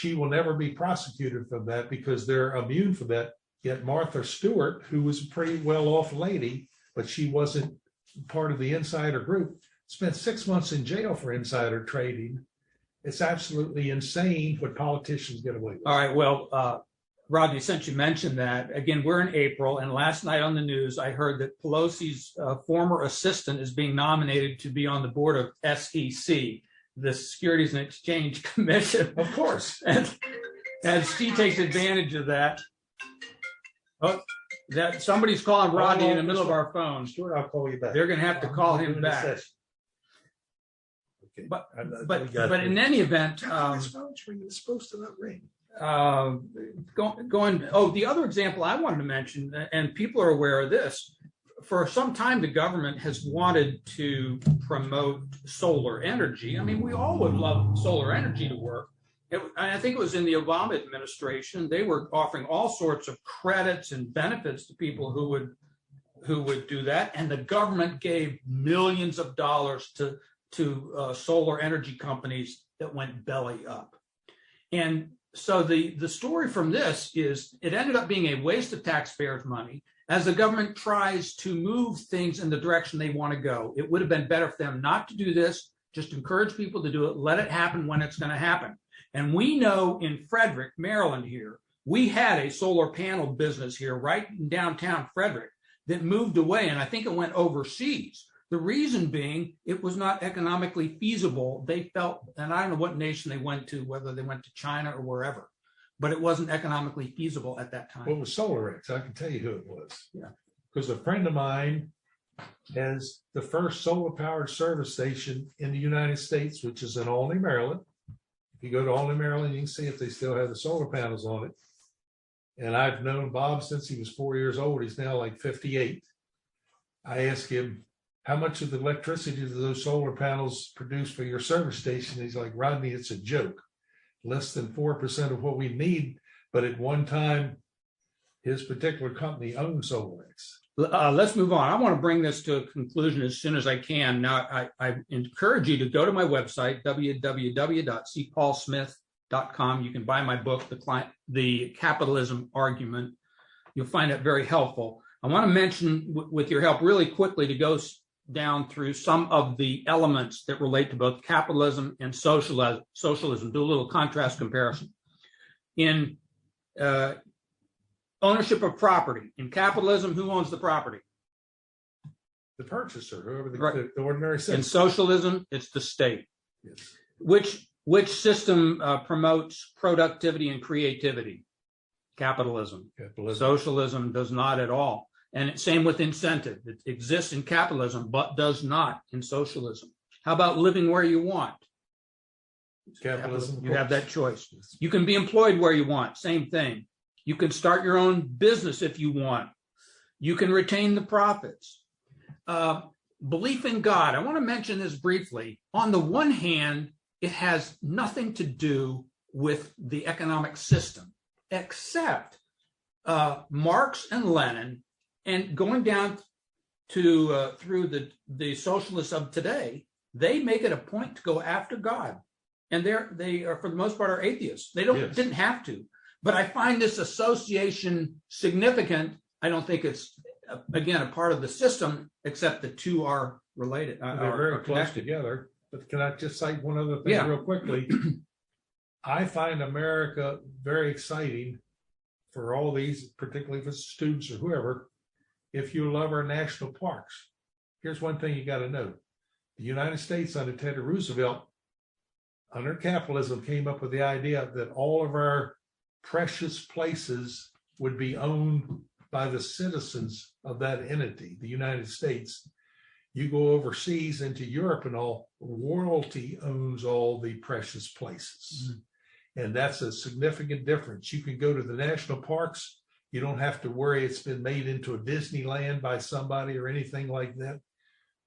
she will never be prosecuted for that because they're immune from that. Yet Martha Stewart, who was a pretty well-off lady, but she wasn't part of the insider group, spent 6 months in jail for insider trading. It's absolutely insane what politicians get away with. All right, well, Rodney, since you mentioned that, again, we're in April, and last night on the news, I heard that Pelosi's former assistant is being nominated to be on the board of SEC, the Securities and Exchange Commission. Of course. And she takes advantage of that. Oh, that somebody's calling Rodney in the middle of our phone. Stuart, I'll call you back. They're going to have to call him back. Okay. But in any event, it's supposed to not ring. The other example I wanted to mention, and people are aware of this, for some time the government has wanted to promote solar energy. I mean, we all would love solar energy to work. I think it was in the Obama administration. They were offering all sorts of credits and benefits to people who would do that, and the government gave millions of dollars to solar energy companies that went belly up. And so the story from this is it ended up being a waste of taxpayers' money as the government tries to move things in the direction they want to go. It would have been better for them not to do this, just encourage people to do it, let it happen when it's going to happen. And we know in Frederick, Maryland here, we had a solar panel business here right in downtown Frederick that moved away, and I think it went overseas. The reason being, it was not economically feasible. They felt, and I don't know what nation they went to, whether they went to China or wherever, but it wasn't economically feasible at that time. Well, it was SolarX. I can tell you who it was. Yeah. Because a friend of mine has the first solar-powered service station in the United States, which is in Albany, Maryland. If you go to Albany, Maryland, you can see if they still have the solar panels on it. And I've known Bob since he was 4 years old. He's now like 58. I asked him, how much of the electricity do those solar panels produce for your service station? He's like, Rodney, it's a joke. Less than 4% of what we need. But at one time, his particular company owned SolarX. Let's move on. I want to bring this to a conclusion as soon as I can. Now, I encourage you to go to my website, www.cpaulsmith.com. You can buy my book, The Capitalism Argument. You'll find it very helpful. I want to mention, with your help, really quickly to go down through some of the elements that relate to both capitalism and socialism. Do a little contrast comparison. In ownership of property. In capitalism, who owns the property? The purchaser, whoever the ordinary citizen. In socialism, it's the state. Yes. Which system promotes productivity and creativity? Capitalism. Socialism does not at all. And same with incentive. It exists in capitalism, but does not in socialism. How about living where you want? Capitalism. You have that choice. You can be employed where you want. Same thing. You can start your own business if you want. You can retain the profits. Belief in God. I want to mention this briefly. On the one hand, it has nothing to do with the economic system, except Marx and Lenin, and going down to through the socialists of today, they make it a point to go after God. And they are, for the most part, are atheists. They didn't have to. But I find this association significant. I don't think it's, again, a part of the system, except the two are related. They're very close together. But can I just cite one other thing real quickly? I find America very exciting for all these, particularly for students or whoever, if you love our national parks. Here's one thing you got to know. The United States under Teddy Roosevelt, under capitalism, came up with the idea that all of our precious places would be owned by the citizens of that entity, the United States. You go overseas into Europe and all, royalty owns all the precious places. Mm-hmm. And that's a significant difference. You can go to the national parks. You don't have to worry it's been made into a Disneyland by somebody or anything like that.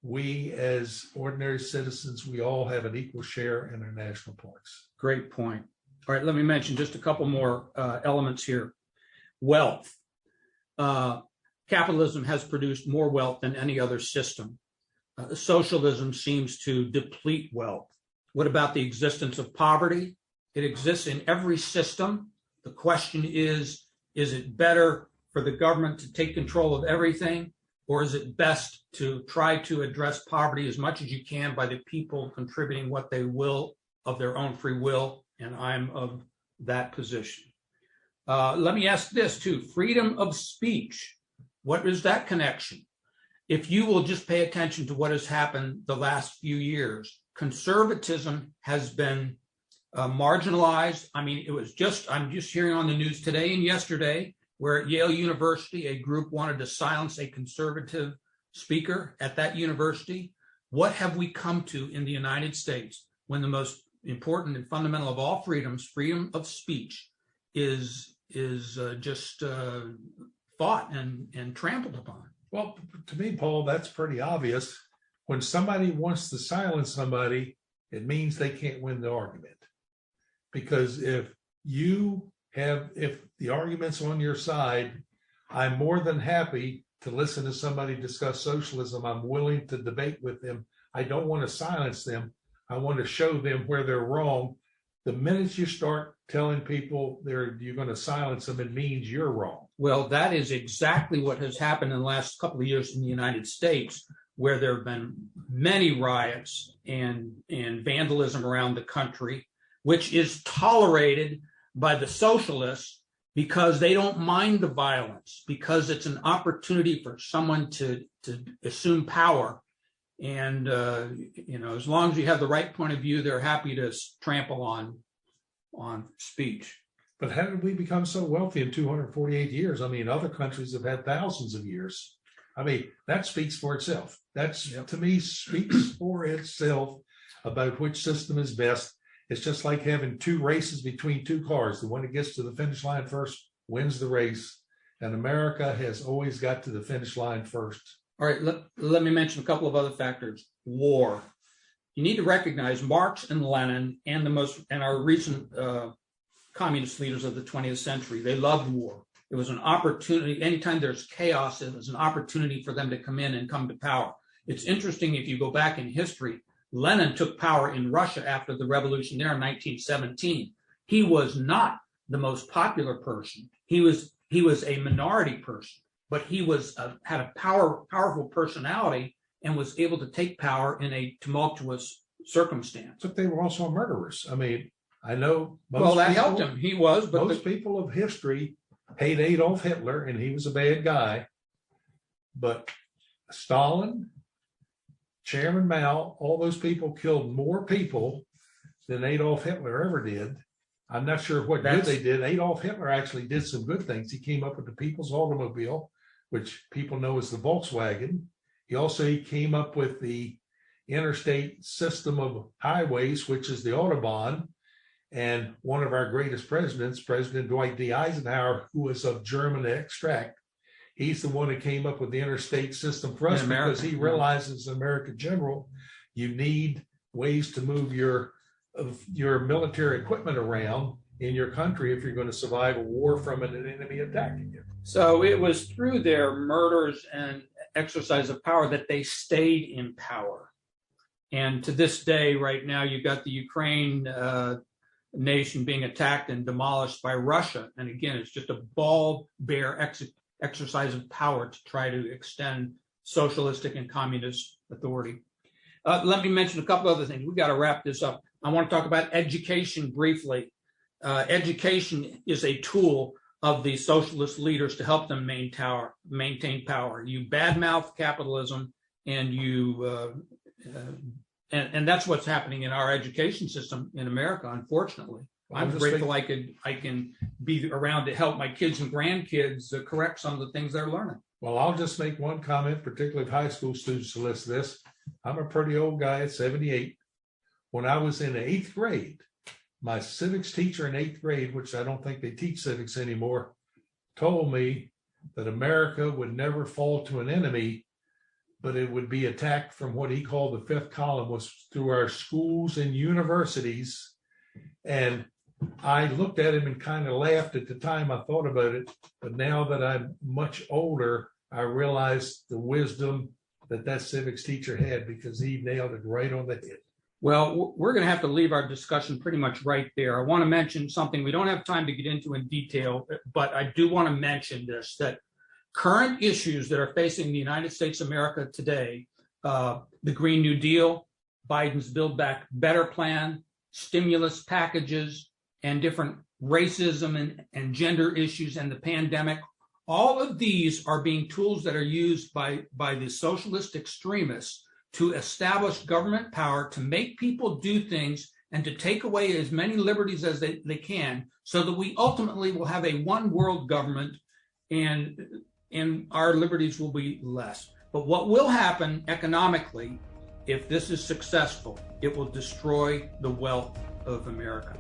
We, as ordinary citizens, we all have an equal share in our national parks. Great point. All right, let me mention just a couple more elements here. Wealth. Capitalism has produced more wealth than any other system. Socialism seems to deplete wealth. What about the existence of poverty? It exists in every system. The question is it better for the government to take control of everything, or is it best to try to address poverty as much as you can by the people contributing what they will of their own free will? And I'm of that position. Let me ask this too, freedom of speech. What is that connection? If you will just pay attention to what has happened the last few years, conservatism has been marginalized. I mean, I'm just hearing on the news today and yesterday where at Yale University, a group wanted to silence a conservative speaker at that university. What have we come to in the United States when the most important and fundamental of all freedoms, freedom of speech, is just fought and trampled upon? Well, to me, Paul, that's pretty obvious. When somebody wants to silence somebody, it means they can't win the argument. Because if the argument's on your side, I'm more than happy to listen to somebody discuss socialism. I'm willing to debate with them. I don't want to silence them. I want to show them where they're wrong. The minute you start telling people you're going to silence them, it means you're wrong. Well, that is exactly what has happened in the last couple of years in the United States, where there have been many riots and vandalism around the country, which is tolerated by the socialists because they don't mind the violence, because it's an opportunity for someone to assume power. And, as long as you have the right point of view, they're happy to trample on speech. But how did we become so wealthy in 248 years? I mean, other countries have had thousands of years. I mean, that speaks for itself. To me, speaks for itself about which system is best. It's just like having two races between two cars. The one that gets to the finish line first wins the race. And America has always got to the finish line first. All right, let me mention a couple of other factors. War. You need to recognize Marx and Lenin and our recent communist leaders of the 20th century. They loved war. It was an opportunity. Anytime there's chaos, it was an opportunity for them to come in and come to power. It's interesting, if you go back in history, Lenin took power in Russia after the revolution there in 1917. He was not the most popular person. He was a minority person, but he had a powerful personality and was able to take power in a tumultuous circumstance. But they were also murderers. I mean, I know that helped him. He was, but most people of history hate Adolf Hitler, and he was a bad guy. But Stalin, Chairman Mao, all those people killed more people than Adolf Hitler ever did. I'm not sure what good they did. Adolf Hitler actually did some good things. He came up with the People's Automobile, which people know as the Volkswagen. He came up with the interstate system of highways, which is the Autobahn. And one of our greatest presidents, President Dwight D. Eisenhower, who was of German extract, he's the one that came up with the interstate system for us because he realizes, as American general, you need ways to move your military equipment around in your country if you're going to survive a war from an enemy attacking you. So it was through their murders and exercise of power that they stayed in power. And to this day, right now, you've got the Ukraine nation being attacked and demolished by Russia. And again, it's just a bald, bare exercise of power to try to extend socialistic and communist authority. Let me mention a couple other things. We've got to wrap this up. I want to talk about education briefly. Education is a tool of the socialist leaders to help them maintain power. You badmouth capitalism, and and that's what's happening in our education system in America, unfortunately. I'm grateful I can be around to help my kids and grandkids correct some of the things they're learning. Well, I'll just make one comment, particularly if high school students listen to this. I'm a pretty old guy at 78. When I was in 8th grade, my civics teacher in 8th grade, which I don't think they teach civics anymore, told me that America would never fall to an enemy, but it would be attacked from what he called the fifth column, was through our schools and universities. And I looked at him and kind of laughed at the time I thought about it. But now that I'm much older, I realize the wisdom that civics teacher had, because he nailed it right on the head. Well, we're going to have to leave our discussion pretty much right there. I want to mention something we don't have time to get into in detail, but I do want to mention this, that current issues that are facing the United States of America today, the Green New Deal, Biden's Build Back Better plan, stimulus packages, and different racism and gender issues and the pandemic, all of these are being tools that are used by the socialist extremists to establish government power to make people do things and to take away as many liberties as they can, so that we ultimately will have a one world government and our liberties will be less. But what will happen economically, if this is successful, it will destroy the wealth of America.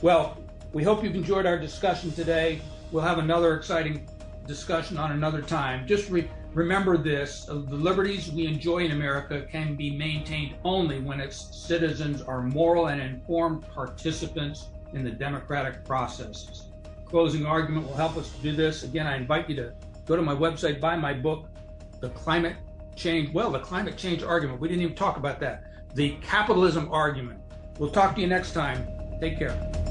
Well, we hope you've enjoyed our discussion today. We'll have another exciting discussion on another time. Just remember this, the liberties we enjoy in America can be maintained only when its citizens are moral and informed participants in the democratic processes. Closing argument will help us to do this. Again, I invite you to go to my website, buy my book, The Climate Change Argument. We didn't even talk about that. The Capitalism Argument. We'll talk to you next time. Take care.